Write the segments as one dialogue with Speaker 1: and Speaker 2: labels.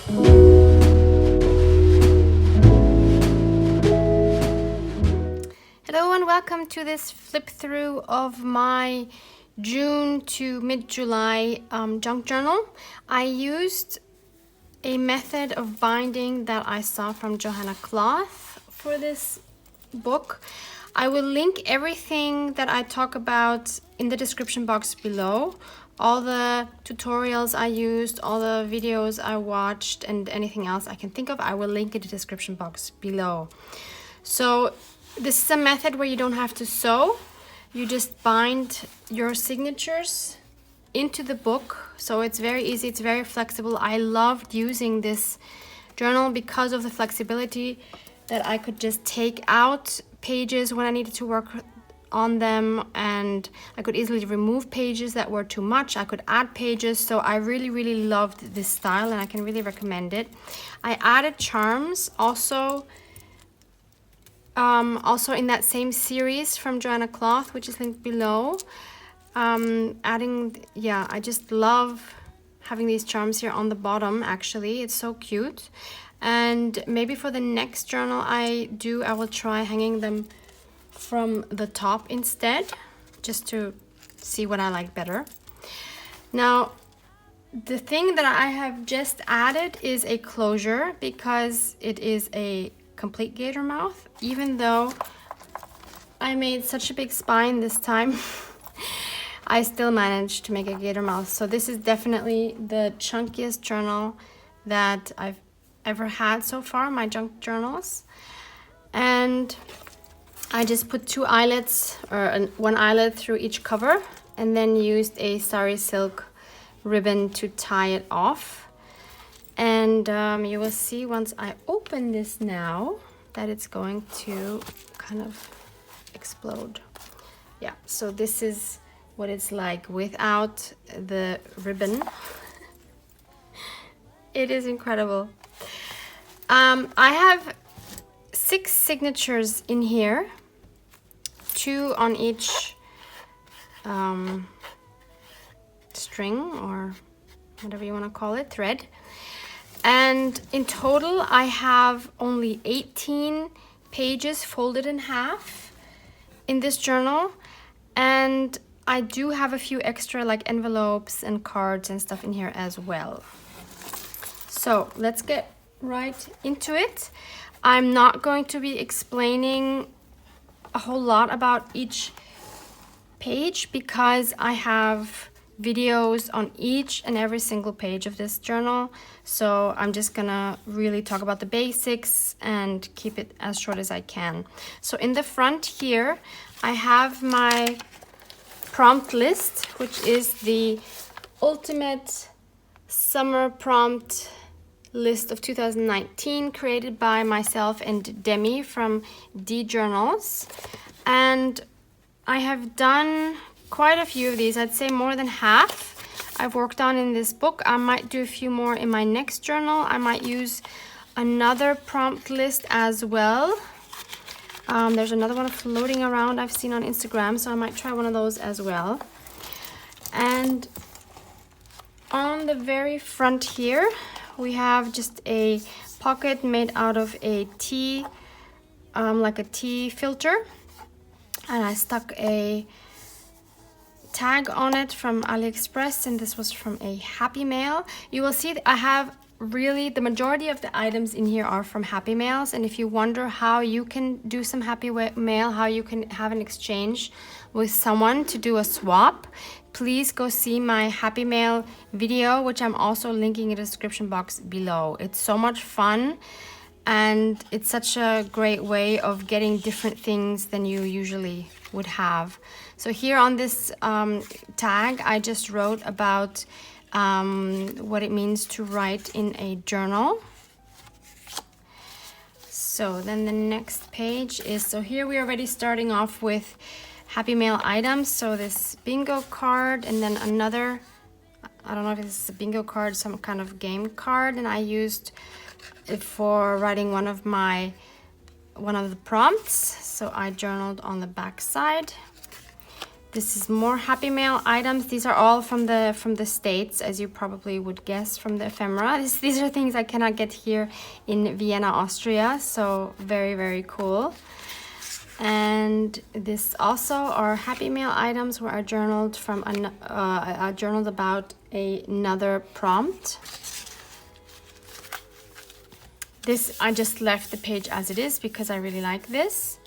Speaker 1: Hello and welcome to this flip through of my June to mid-July junk journal. I used a method of binding that I saw from Johanna Clough for this book. I will link everything that I talk about in the description box below. All the tutorials I used, all the videos I watched, and anything else I can think of, I will link in the description box below. So this is a method where you don't have to sew. You just bind your signatures into the book. So it's very easy, it's very flexible. I loved using this journal because of the flexibility that I could just take out pages when I needed to work on them, and I could easily remove pages that were too much. I could add pages. So I really loved this style and I can really recommend it. I added charms also in that same series from Johanna Clough, which is linked below. I just love having these charms here on the bottom. Actually, it's so cute. And maybe for the next journal I will try hanging them from the top instead, just to see what I like better. Now, the thing that I have just added is a closure, because it is a complete gator mouth. Even though I made such a big spine this time, I still managed to make a gator mouth. So this is definitely the chunkiest journal that I've ever had so far, my junk journals. And I just put two eyelets, or one eyelet through each cover, and then used a sari silk ribbon to tie it off. And you will see once I open this now that it's going to kind of explode. Yeah, so this is what it's like without the ribbon. It is incredible. I have 6 signatures in here, 2 on each string, or whatever you want to call it, thread. And in total I have only 18 pages folded in half in this journal, and I do have a few extra like envelopes and cards and stuff in here as well. So let's get right into it. I'm not going to be explaining a whole lot about each page because I have videos on each and every single page of this journal. So I'm just gonna really talk about the basics and keep it as short as I can. So in the front here, I have my prompt list, which is the ultimate summer prompt list of 2019, created by myself and Demi from D Journals. And I have done quite a few of these. I'd say more than half I've worked on in this book. I might do a few more in my next journal. I might use another prompt list as well. There's another one floating around I've seen on Instagram, so I might try one of those as well. And on the very front here, we have just a pocket made out of a tea, like a tea filter. And I stuck a tag on it from AliExpress, and this was from a Happy Mail. You will see that I have really the majority of the items in here are from Happy Mails, and if you wonder how you can do some Happy Mail, how you can have an exchange with someone to do a swap, please go see my Happy Mail video, which I'm also linking in the description box below. It's so much fun, and it's such a great way of getting different things than you usually would have. So here on this tag, I just wrote about what it means to write in a journal. So then the next page is, so here we are already starting off with Happy Mail items. So this bingo card, and then another, I don't know if this is a bingo card, some kind of game card, and I used it for writing one of the prompts. So I journaled on the back side. This is more Happy Mail items. These are all from the States, as you probably would guess from the ephemera. These are things I cannot get here in Vienna, Austria. So very, very cool. And this also are Happy Mail items where I journaled from I journaled about another prompt. This I just left the page as it is because I really like this.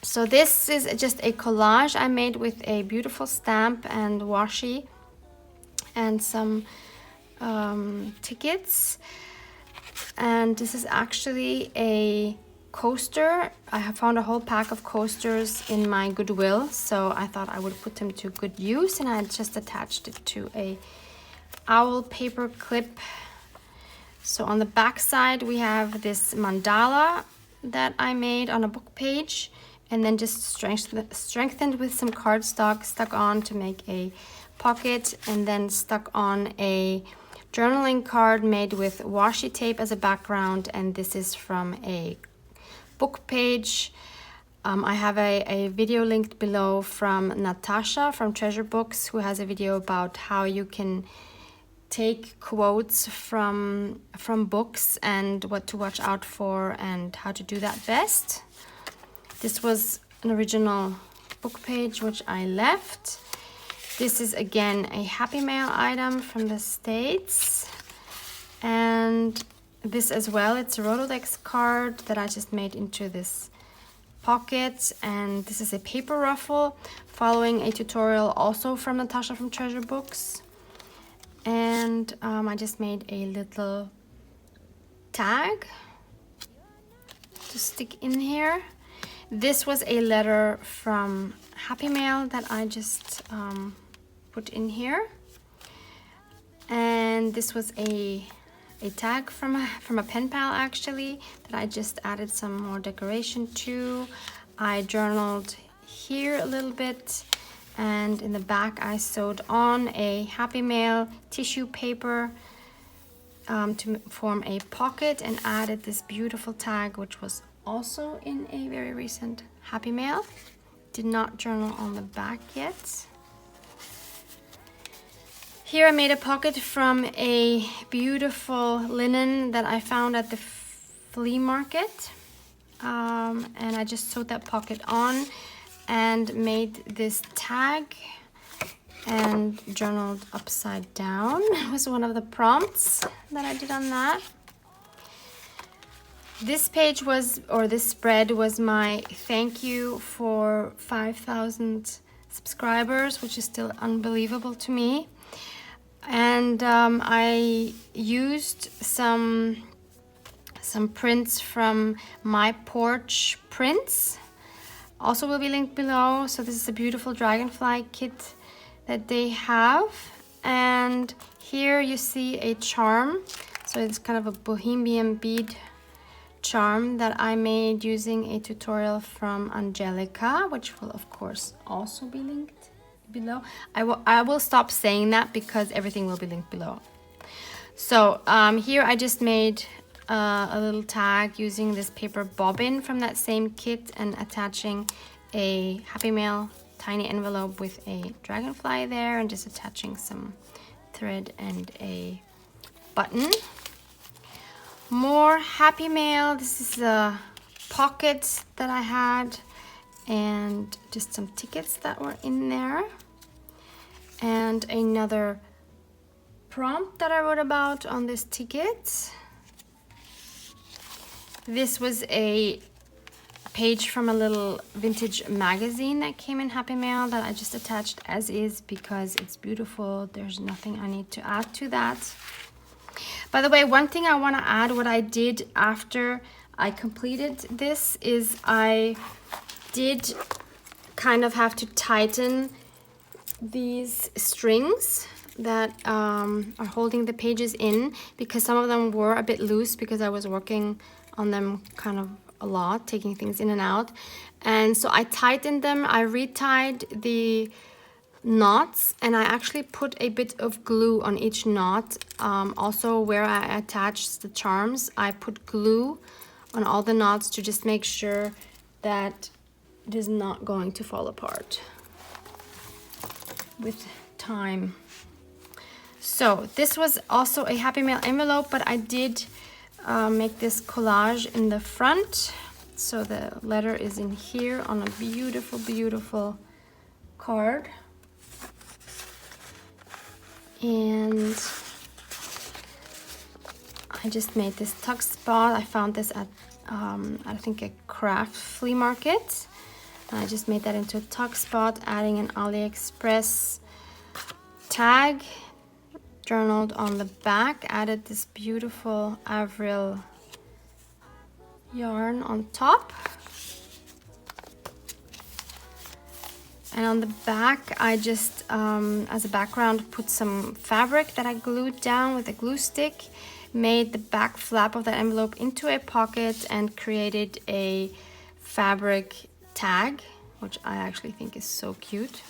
Speaker 1: So this is just a collage I made with a beautiful stamp and washi and some tickets. And this is actually a coaster. I have found a whole pack of coasters in my Goodwill, so I thought I would put them to good use, and I just attached it to a owl paper clip. So on the back side we have this mandala that I made on a book page, and then just strengthened with some cardstock, stuck on to make a pocket, and then stuck on a journaling card made with washi tape as a background. And this is from a book page. I have a video linked below from Natasha from Treasure Books, who has a video about how you can take quotes from books and what to watch out for and how to do that best. This was an original book page which I left. This is again a Happy Mail item from the States, and this as well, it's a Rolodex card that I just made into this pocket, and this is a paper ruffle following a tutorial also from Natasha from Treasure Books. And I just made a little tag to stick in here. This was a letter from Happy Mail that I just put in here, and this was a tag from a pen pal actually that I just added some more decoration to. I journaled here a little bit, and in the back I sewed on a Happy Mail tissue paper to form a pocket, and added this beautiful tag which was also in a very recent Happy Mail. Did not journal on the back yet. Here I made a pocket from a beautiful linen that I found at the flea market, and I just sewed that pocket on and made this tag and journaled upside down. It was one of the prompts that I did on that. This page was, or this spread was, my thank you for 5,000 subscribers, which is still unbelievable to me. And I used some prints from My Porch Prints. Also will be linked below. So this is a beautiful dragonfly kit that they have. And here you see a charm. So it's kind of a bohemian bead charm that I made using a tutorial from Angelica, which will of course also be linked below. I will stop saying that because everything will be linked below. So here I just made a little tag using this paper bobbin from that same kit, and attaching a Happy Mail tiny envelope with a dragonfly there, and just attaching some thread and a button. More Happy Mail. This is a pocket that I had, and just some tickets that were in there, and another prompt that I wrote about on this ticket. This was a page from a little vintage magazine that came in Happy Mail that I just attached as is because it's beautiful. There's nothing I need to add to that. By the way, one thing I want to add, what I did after I completed this is I did kind of have to tighten these strings that are holding the pages in, because some of them were a bit loose because I was working on them kind of a lot, taking things in and out. And so I tightened them. I retied the knots, and I actually put a bit of glue on each knot. Also where I attached the charms, I put glue on all the knots to just make sure that it is not going to fall apart. with time. So this was also a Happy Mail envelope, but I did make this collage in the front. So the letter is in here on a beautiful, beautiful card. And I just made this tuck spot. I found this at, I think, a craft flea market. And I just made that into a tuck spot, adding an AliExpress tag, journaled on the back, added this beautiful Avril yarn on top. And on the back, I just, as a background, put some fabric that I glued down with a glue stick, made the back flap of that envelope into a pocket, and created a fabric tag, which I actually think is so cute.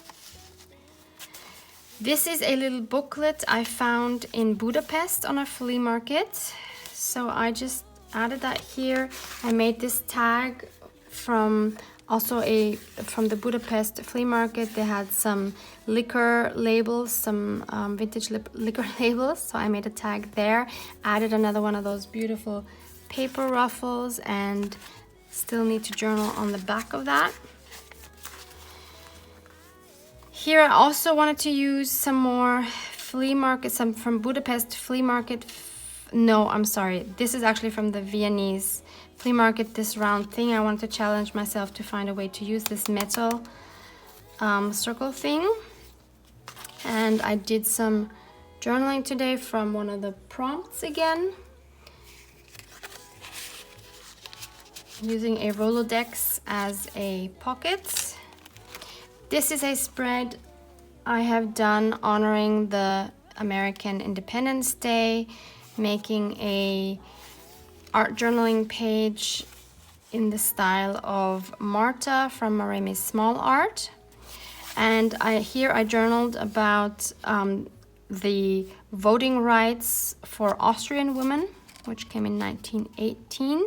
Speaker 1: This is a little booklet I found in Budapest on a flea market. So I just added that here. I made this tag from from the Budapest flea market. They had some liquor labels, some vintage liquor labels. So I made a tag there, added another one of those beautiful paper ruffles, and still need to journal on the back of that. Here I also wanted to use some more flea market, some from Budapest flea market. No, I'm sorry. This is actually from the Viennese flea market, this round thing. I wanted to challenge myself to find a way to use this metal circle thing. And I did some journaling today from one of the prompts again, using a Rolodex as a pocket. This is a spread I have done honoring the American Independence Day, making a art journaling page in the style of Marta from Maremi's Small Art. And here I journaled about the voting rights for Austrian women, which came in 1918.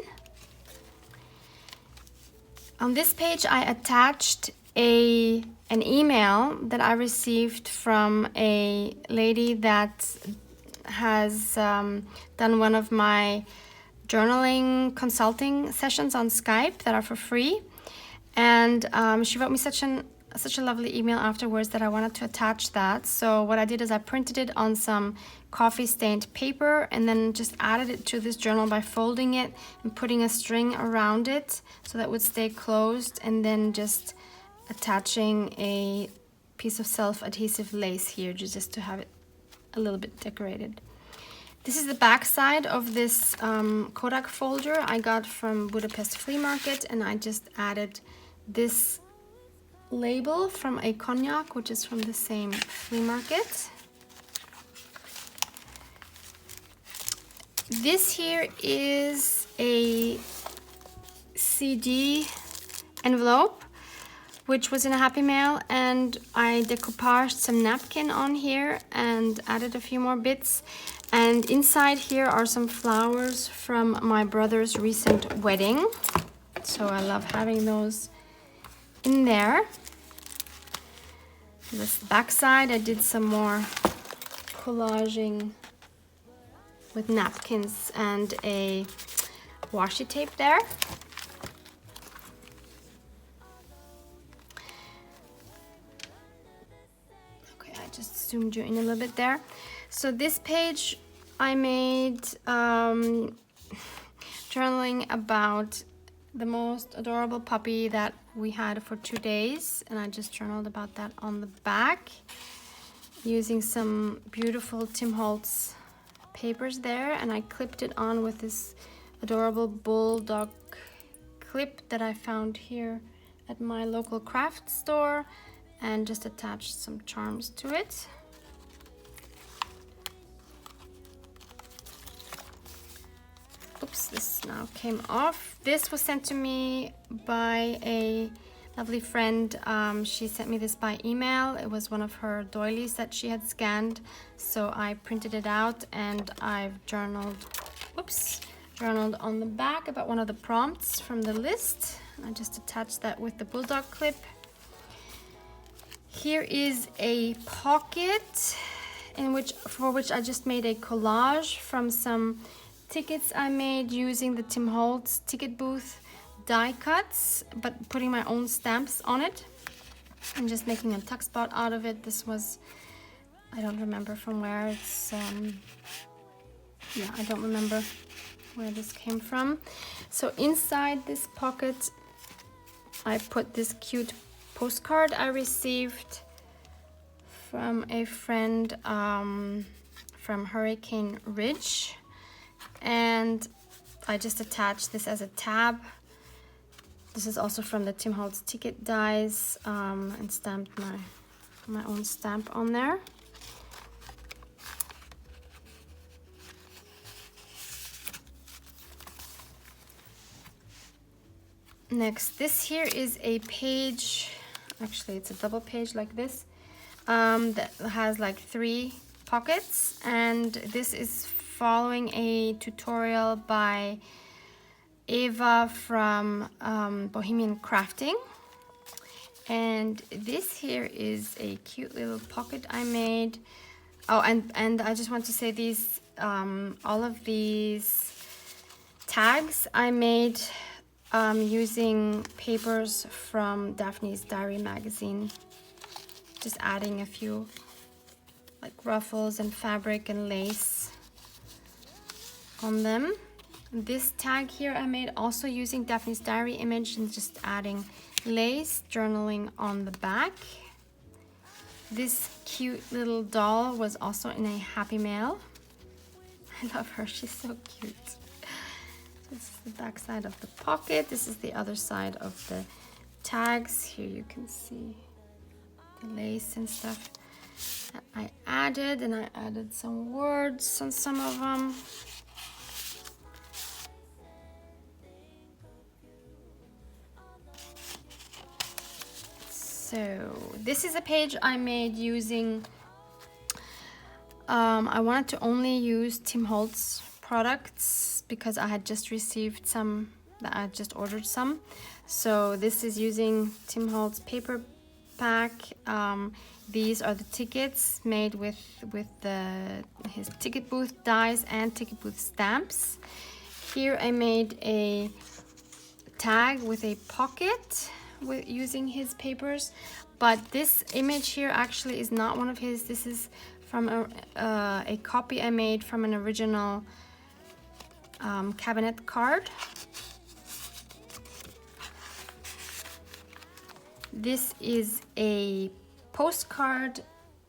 Speaker 1: On this page I attached an email that I received from a lady that has done one of my journaling consulting sessions on Skype that are for free. And she wrote me such a lovely email afterwards that I wanted to attach that. So what I did is I printed it on some coffee stained paper and then just added it to this journal by folding it and putting a string around it so that it would stay closed, and then just attaching a piece of self-adhesive lace here just to have it a little bit decorated. This is the back side of this Kodak folder I got from Budapest Flea Market, and I just added this label from a cognac, which is from the same flea market. This here is a CD envelope, which was in a Happy Mail, and I decoupaged some napkin on here and added a few more bits. And inside here are some flowers from my brother's recent wedding. So I love having those in there. This back side, I did some more collaging with napkins and a washi tape there. Okay, I just zoomed you in a little bit there. So this page I made journaling about the most adorable puppy that we had for 2 days, and I just journaled about that on the back using some beautiful Tim Holtz papers there, and I clipped it on with this adorable bulldog clip that I found here at my local craft store, and just attached some charms to it. Oops, this now came off. This was sent to me by a lovely friend. She sent me this by email. It was one of her doilies that she had scanned, so I printed it out and I've journaled on the back about one of the prompts from the list. I just attached that with the bulldog clip. Here is a pocket for which I just made a collage from some tickets I made using the Tim Holtz ticket booth die cuts, but putting my own stamps on it and just making a tuck spot out of it. This was, I don't remember from where it's, yeah, I don't remember where this came from. So inside this pocket, I put this cute postcard I received from a friend from Hurricane Ridge, and I just attached this as a tab. This is also from the Tim Holtz ticket dies, and stamped my own stamp on there. Next, this here is a page, actually it's a double page like this, that has like 3 pockets, and this is following a tutorial by Eva from Bohemian Crafting. And this here is a cute little pocket I made. Oh, and I just want to say these, all of these tags I made using papers from Daphne's Diary magazine, just adding a few like ruffles and fabric and lace on them. This tag here I made also using Daphne's Diary image and just adding lace, journaling on the back. This cute little doll was also in a Happy Mail. I love her, she's so cute. This is the back side of the pocket. This is the other side of the tags. Here you can see the lace and stuff that I added, and I added some words on some of them. So this is a page I made using, I wanted to only use Tim Holtz products because I had just received some, that I just ordered some. So this is using Tim Holtz paper pack. These are the tickets made with his ticket booth dies and ticket booth stamps. Here I made a tag with a pocket using his papers, but this image here actually is not one of his. This is from a copy I made from an original cabinet card. This is a postcard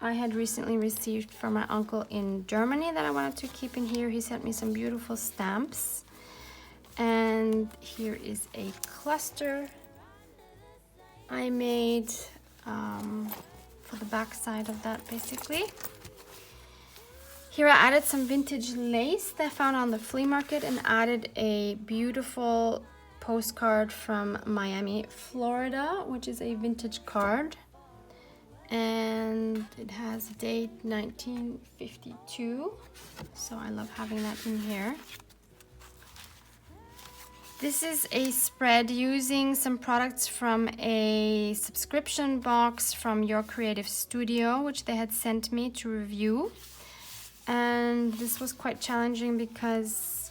Speaker 1: I had recently received from my uncle in Germany that I wanted to keep in here. He sent me some beautiful stamps. And here is a cluster I made for the back side of that, basically. Here I added some vintage lace that I found on the flea market and added a beautiful postcard from Miami, Florida, which is a vintage card. And it has date 1952, so I love having that in here. This is a spread using some products from a subscription box from Your Creative Studio, which they had sent me to review. And this was quite challenging because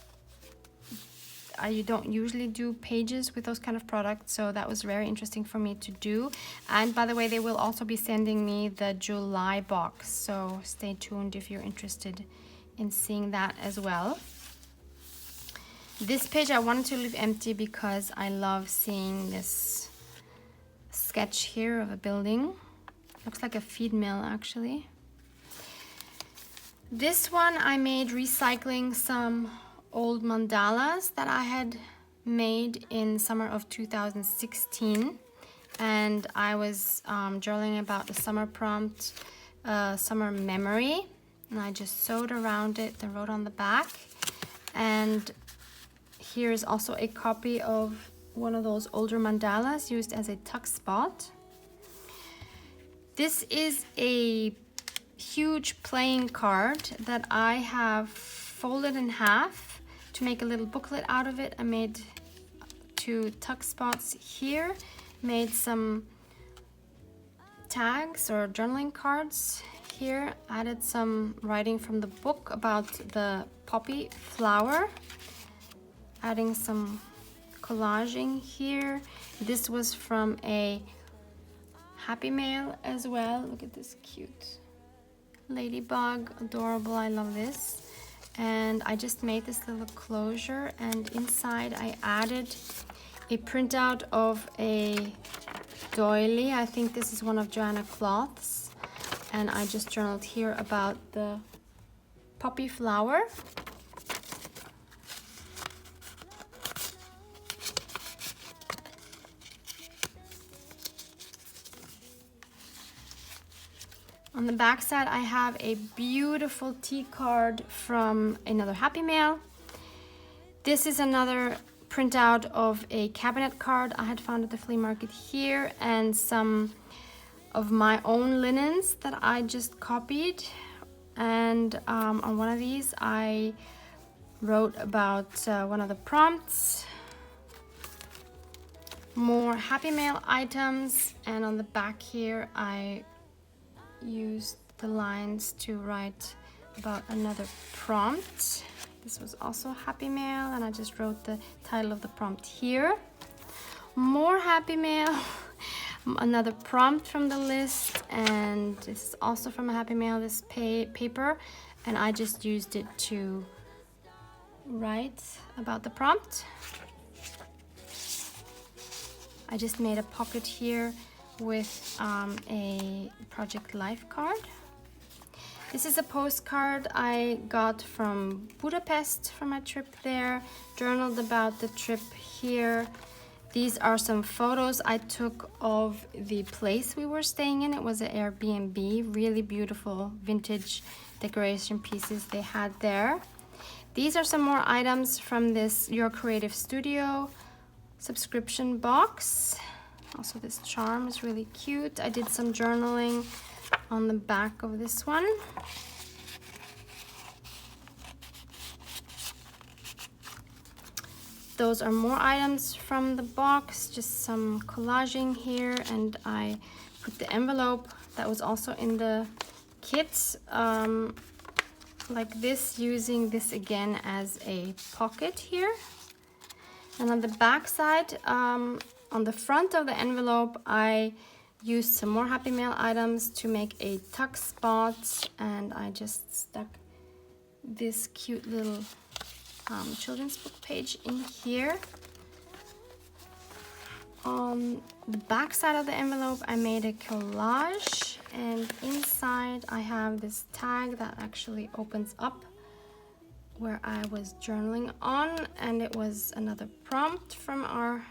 Speaker 1: you don't usually do pages with those kind of products, so that was very interesting for me to do. And by the way, they will also be sending me the July box, so stay tuned if you're interested in seeing that as well. This page I wanted to leave empty because I love seeing this sketch here of a building. Looks like a feed mill, actually. This one I made recycling some old mandalas that I had made in summer of 2016, and I was journaling about the summer prompt, summer memory, and I just sewed around it and wrote on the back. And here is also a copy of one of those older mandalas used as a tuck spot. This is a huge playing card that I have folded in half to make a little booklet out of it. I made 2 tuck spots here, made some tags or journaling cards here. Added some writing from the book about the poppy flower. Adding some collaging here. This was from a Happy Mail as well. Look at this cute ladybug, adorable. I love this. And I just made this little closure, and inside I added a printout of a doily. I think this is one of Johanna Clough's, and I just journaled here about the poppy flower. On the back side, I have a beautiful tea card from another Happy Mail. This is another printout of a cabinet card I had found at the flea market here, and some of my own linens that I just copied. And on one of these, I wrote about one of the prompts. More Happy Mail items, and on the back here, I used the lines to write about another prompt. This was also Happy Mail, and I just wrote the title of the prompt here. More Happy Mail, another prompt from the list, and this is also from a Happy Mail, this paper, and I just used it to write about the prompt. I just made a pocket here with a Project Life card. This is a postcard I got from Budapest from my trip there. Journaled about the trip here. These are some photos I took of the place we were staying in. It was an Airbnb, really beautiful vintage decoration pieces they had there. These are some more items from this Your Creative Studio subscription box. Also, this charm is really cute. I did some journaling on the back of this one. Those are more items from the box, just some collaging here, and I put the envelope that was also in the kit like this, using this again as a pocket here. And on the back side, on the front of the envelope, I used some more Happy Mail items to make a tuck spot, and I just stuck this cute little children's book page in here. On the back side of the envelope, I made a collage, and inside I have this tag that actually opens up, where I was journaling on, and it was another prompt from our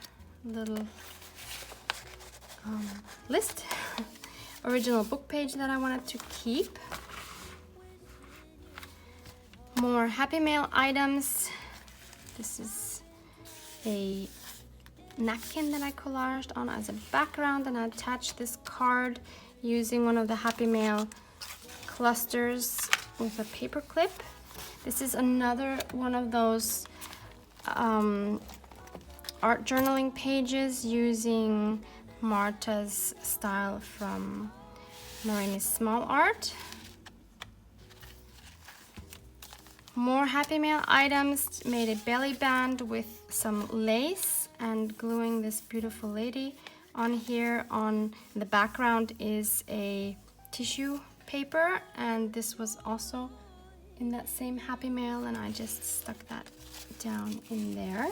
Speaker 1: little list. Original book page that I wanted to keep. More Happy Mail items. This is a napkin that I collaged on as a background, and I attached this card using one of the Happy Mail clusters with a paper clip. This is another one of those art journaling pages using Marta's style from Marini's Small Art. More Happy Mail items. Made a belly band with some lace and gluing this beautiful lady on here. On the background is a tissue paper, and this was also in that same Happy Mail, and I just stuck that down in there.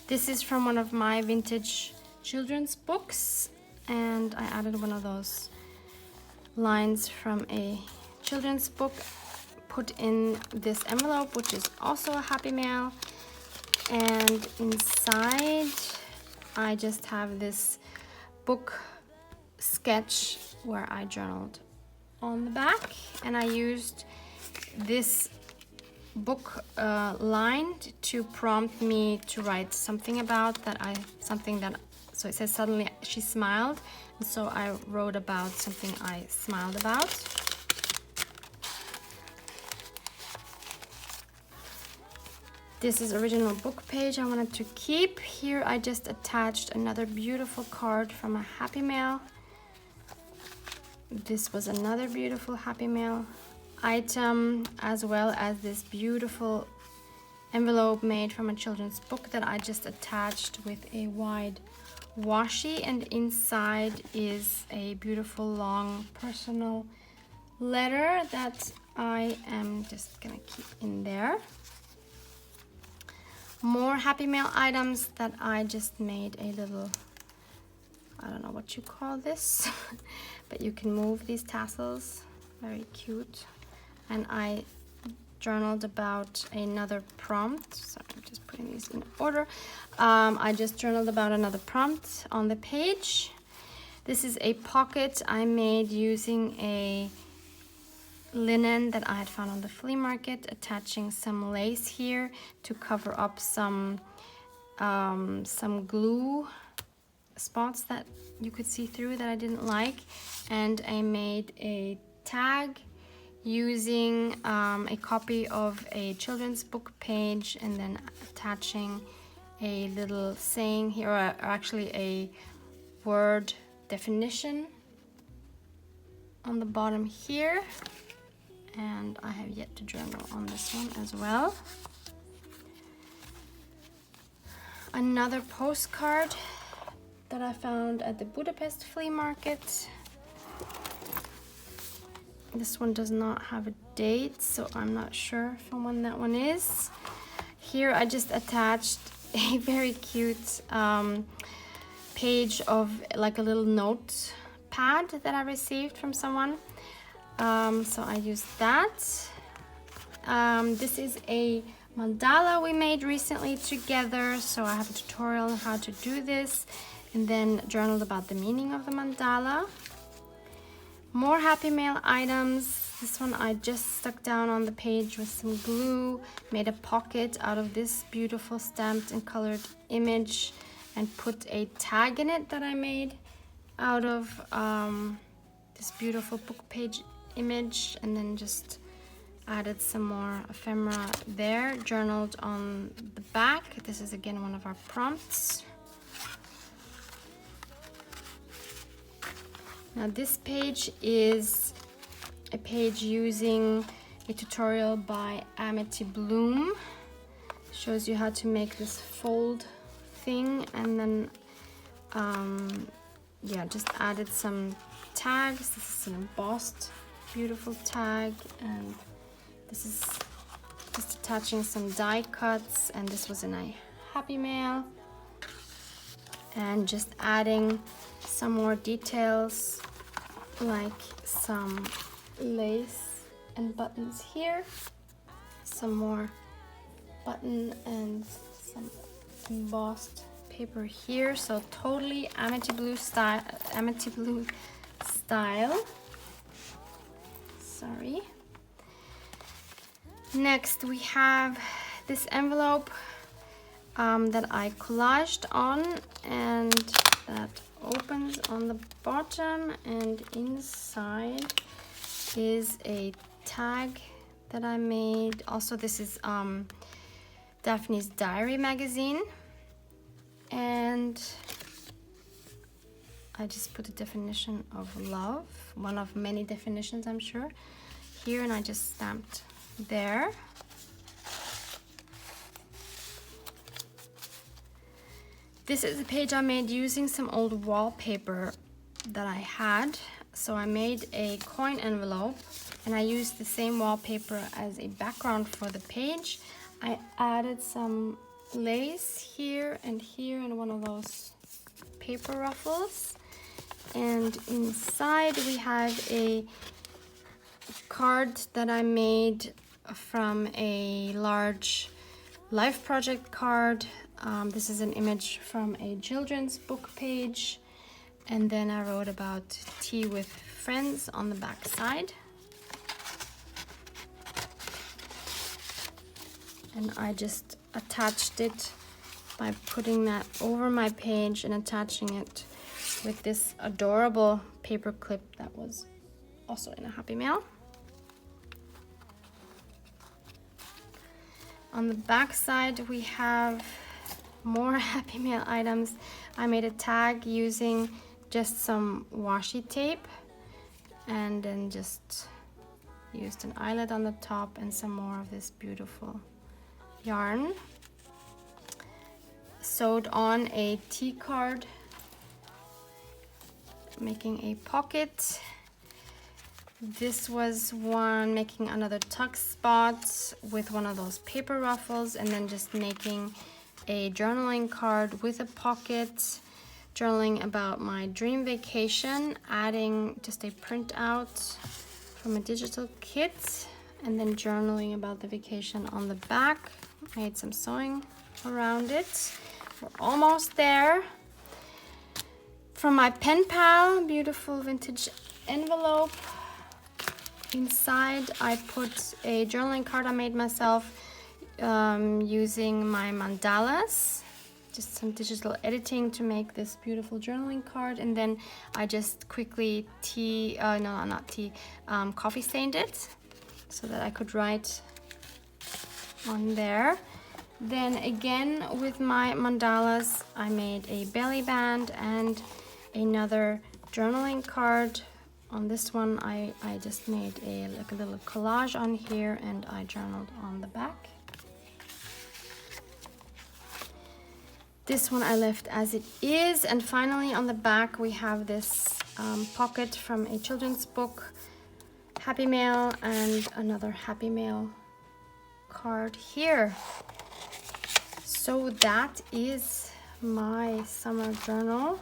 Speaker 1: This is from one of my vintage children's books, and I added one of those lines from a children's book, put in this envelope, which is also a Happy Mail. And inside I just have this book sketch where I journaled on the back, and I used this book line to prompt me to write something about that. So it says suddenly she smiled, and so I wrote about something I smiled about. This is original book page I wanted to keep. Here I just attached another beautiful card from a Happy Mail this was another beautiful Happy Mail item, as well as this beautiful envelope made from a children's book that I just attached with a wide washi, and inside is a beautiful long personal letter that I am just gonna keep in there. More Happy Mail items that I just made a little, I don't know what you call this, but you can move these tassels, very cute. And I journaled about another prompt. Sorry, I'm just putting these in order. I just journaled about another prompt on the page. This is a pocket I made using a linen that I had found on the flea market, attaching some lace here to cover up some glue spots that you could see through that I didn't like. And I made a tag using a copy of a children's book page, and then attaching a little saying here, or actually a word definition on the bottom here. And I have yet to journal on this one as well. Another postcard that I found at the Budapest flea market. This one does not have a date, so I'm not sure from when that one is. Here I just attached a very cute page of like a little notepad that I received from someone. So I used that. This is a mandala we made recently together, so I have a tutorial on how to do this, and then journaled about the meaning of the mandala. More Happy Mail items. This one I just stuck down on the page with some glue, made a pocket out of this beautiful stamped and colored image, and put a tag in it that I made out of this beautiful book page image, and then just added some more ephemera there, journaled on the back. This is again one of our prompts. Now this page is a page using a tutorial by Amity Bloom. Shows you how to make this fold thing, and then yeah, just added some tags. This is an embossed beautiful tag, and this is just attaching some die cuts, and this was in a Happy Mail, and just adding some more details like some lace and buttons here, some more button and some embossed paper here. So totally Amity Blue style. Sorry. Next we have this envelope that I collaged on, and that opens on the bottom, and inside is a tag that I made. Also, this is Daphne's Diary magazine, and I just put a definition of love, one of many definitions I'm sure, here, and I just stamped there. This is a page I made using some old wallpaper that I had. So I made a coin envelope, and I used the same wallpaper as a background for the page. I added some lace here, and one of those paper ruffles. And inside we have a card that I made from a large life project card. This is an image from a children's book page, and then I wrote about tea with friends on the back side. And I just attached it by putting that over my page and attaching it with this adorable paper clip that was also in a Happy Mail. On the back side we have more Happy Mail items. I made a tag using just some washi tape, and then just used an eyelet on the top and some more of this beautiful yarn. Sewed on a T-card, making a pocket. This was one making another tuck spot with one of those paper ruffles, and then just making a journaling card with a pocket, journaling about my dream vacation, adding just a printout from a digital kit, and then journaling about the vacation on the back. Made some sewing around it. We're almost there. From my pen pal, beautiful vintage envelope. Inside I put a journaling card I made myself using my mandalas. Just some digital editing to make this beautiful journaling card, and then I just quickly coffee stained it so that I could write on there. Then again with my mandalas, I made a belly band and another journaling card. On this one, I just made a little collage on here, and I journaled on the back. This one I left as it is, and finally on the back we have this pocket from a children's book, Happy Mail, and another Happy Mail card here. So that is my summer journal.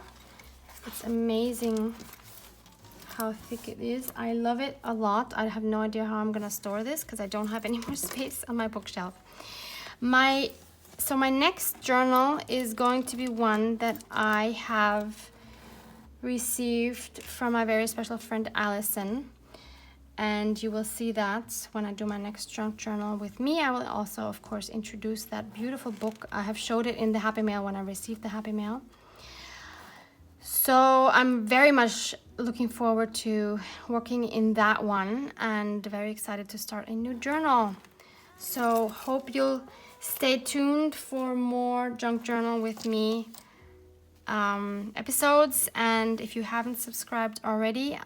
Speaker 1: It's amazing how thick it is. I love it a lot. I have no idea how I'm gonna store this because I don't have any more space on my bookshelf. So my next journal is going to be one that I have received from my very special friend Allison, and you will see that when I do my next junk journal with me. I will also, of course, introduce that beautiful book. I have showed it in the Happy Mail when I received the Happy Mail. So I'm very much looking forward to working in that one, and very excited to start a new journal. So hope you'll stay tuned for more junk journal with me episodes, and if you haven't subscribed already,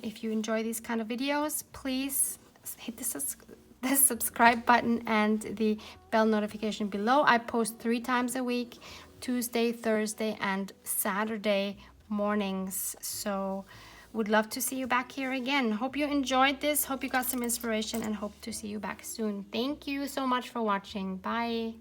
Speaker 1: if you enjoy these kind of videos, please hit the subscribe button and the bell notification below. I post 3 times a week, Tuesday, Thursday, and Saturday mornings. So would love to see you back here again. Hope you enjoyed this, hope you got some inspiration, and hope to see you back soon. Thank you so much for watching. Bye.